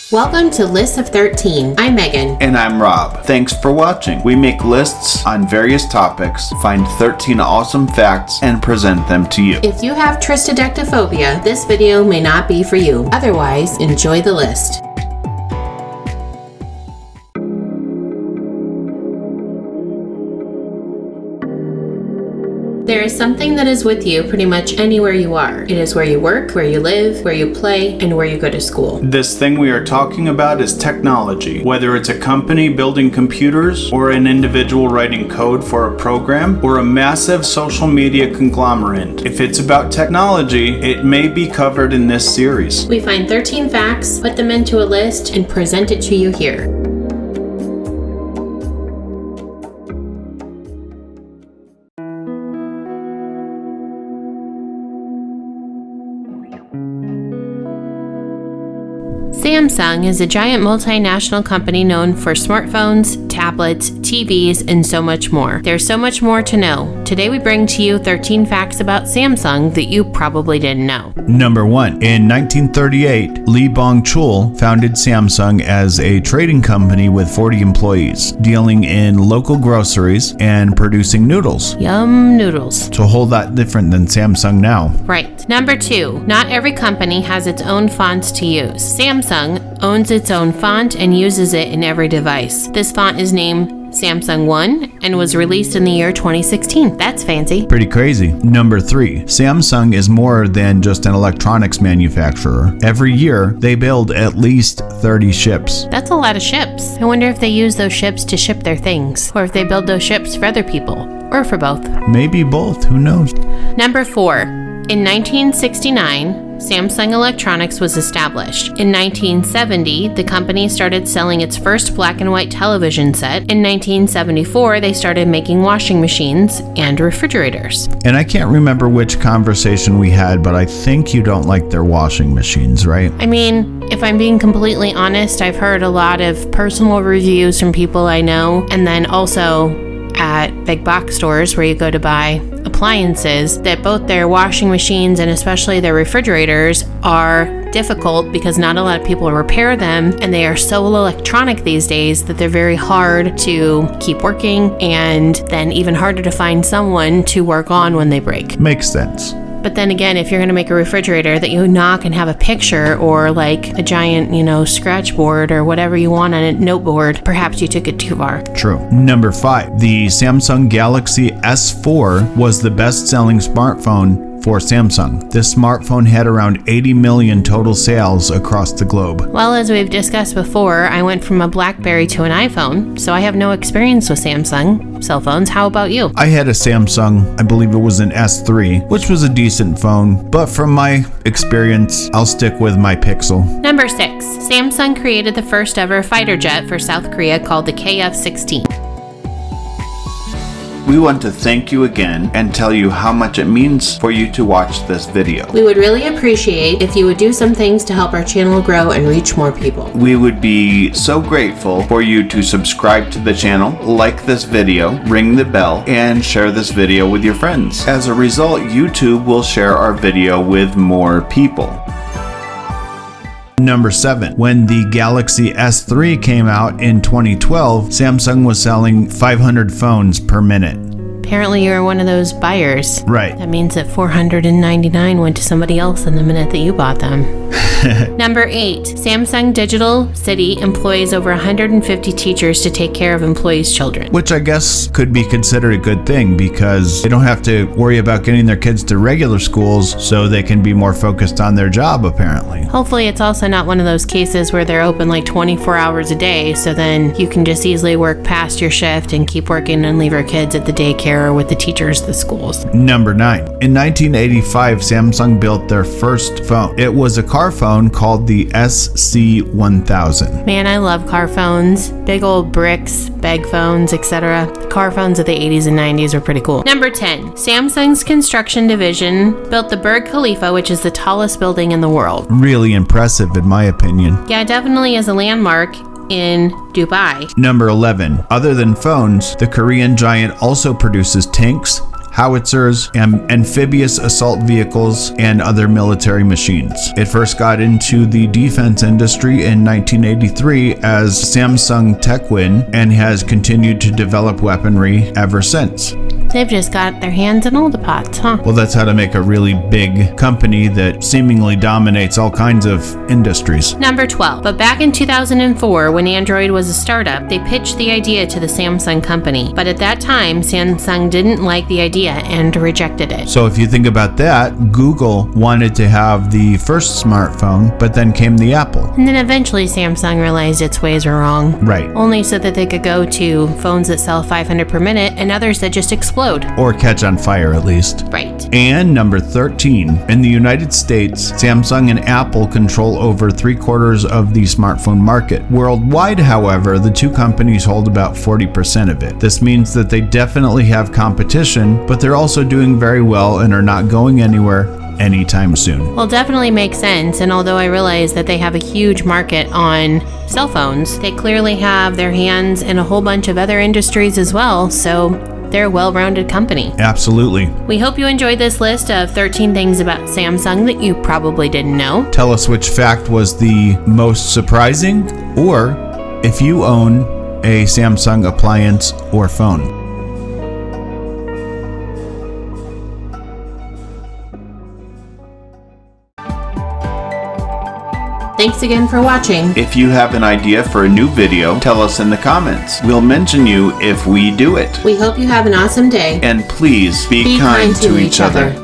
Welcome to List of 13. I'm Megan. And I'm Rob. Thanks for watching. We make lists on various topics, find 13 awesome facts, and present them to you. If you have triskaidekaphobia, this video may not be for you. Otherwise, enjoy the list. There is something that is with you pretty much anywhere you are. It is where you work, where you live, where you play, and where you go to school. This thing we are talking about is technology. Whether it's a company building computers, or an individual writing code for a program, or a massive social media conglomerate. If it's about technology, it may be covered in this series. We find 13 facts, put them into a list, and present it to you here. Samsung is a giant multinational company known for smartphones, tablets, TVs, and so much more. There's so much more to know. Today we bring to you 13 facts about Samsung that you probably didn't know. Number 1. In 1938, Lee Bong-chul founded Samsung as a trading company with 40 employees, dealing in local groceries and producing noodles. Yum noodles. So a whole lot different than Samsung now. Right. Number 2. Not every company has its own fonts to use. Samsung owns its own font and uses it in every device. This font is named Samsung 1 and was released in the year 2016. That's fancy. Pretty crazy. Number 3. Samsung is more than just an electronics manufacturer. Every year, they build at least 30 ships. That's a lot of ships. I wonder if they use those ships to ship their things, or if they build those ships for other people, or for both. Maybe both, who knows? Number 4. In 1969, Samsung Electronics was established. In 1970, the company started selling its first black and white television set. In 1974, they started making washing machines and refrigerators. And I can't remember which conversation we had, but I think you don't like their washing machines, right? I mean, if I'm being completely honest, I've heard a lot of personal reviews from people I know, and then also at big box stores where you go to buy appliances, that both their washing machines and especially their refrigerators are difficult because not a lot of people repair them, and they are so electronic these days that they're very hard to keep working, and then even harder to find someone to work on when they break. Makes sense. But then again, if you're going to make a refrigerator that you knock and have a picture or like a giant, scratch board or whatever you want on a note board, perhaps you took it too far. True. Number 5. The Samsung Galaxy S4 was the best-selling smartphone for Samsung. This smartphone had around 80 million total sales across the globe. Well, as we've discussed before, I went from a BlackBerry to an iPhone, so I have no experience with Samsung cell phones. How about you? I had a Samsung, I believe it was an S3, which was a decent phone, but from my experience, I'll stick with my Pixel. Number 6. Samsung created the first ever fighter jet for South Korea called the KF-16. We want to thank you again and tell you how much it means for you to watch this video. We would really appreciate if you would do some things to help our channel grow and reach more people. We would be so grateful for you to subscribe to the channel, like this video, ring the bell, and share this video with your friends. As a result, YouTube will share our video with more people. Number 7. When the Galaxy S3 came out in 2012, Samsung was selling 500 phones per minute. Apparently you're one of those buyers. Right. That means that 499 went to somebody else in the minute that you bought them. Number 8. Samsung Digital City employs over 150 teachers to take care of employees' children. Which I guess could be considered a good thing because they don't have to worry about getting their kids to regular schools, so they can be more focused on their job, apparently. Hopefully it's also not one of those cases where they're open like 24 hours a day, so then you can just easily work past your shift and keep working and leave your kids at the daycare or with the teachers at the schools. Number 9. In 1985, Samsung built their first phone. It was a car phone called the SC1000. Man, I love car phones. Big old bricks, bag phones, etc. Car phones of the 80s and 90s were pretty cool. Number 10. Samsung's construction division built the Burj Khalifa, which is the tallest building in the world. Really impressive in my opinion. Yeah, it definitely is a landmark in Dubai. Number 11. Other than phones, the Korean giant also produces tanks, howitzers, amphibious assault vehicles, and other military machines. It first got into the defense industry in 1983 as Samsung Techwin and has continued to develop weaponry ever since. They've just got their hands in all the pots, huh? Well, that's how to make a really big company that seemingly dominates all kinds of industries. Number 12. But back in 2004, when Android was a startup, they pitched the idea to the Samsung company. But at that time, Samsung didn't like the idea and rejected it. So if you think about that, Google wanted to have the first smartphone, but then came the Apple. And then eventually Samsung realized its ways were wrong. Right. Only so that they could go to phones that sell 500 per minute and others that just explode. Or catch on fire, at least. Right. And number 13. In the United States, Samsung and Apple control over 3/4 of the smartphone market. Worldwide, however, the two companies hold about 40% of it. This means that they definitely have competition, but they're also doing very well and are not going anywhere anytime soon. Well, definitely makes sense. And although I realize that they have a huge market on cell phones, they clearly have their hands in a whole bunch of other industries as well. So they're a well-rounded company. Absolutely. We hope you enjoyed this list of 13 things about Samsung that you probably didn't know. Tell us which fact was the most surprising, or if you own a Samsung appliance or phone. Thanks again for watching. If you have an idea for a new video, tell us in the comments. We'll mention you if we do it. We hope you have an awesome day. And please be kind to each other.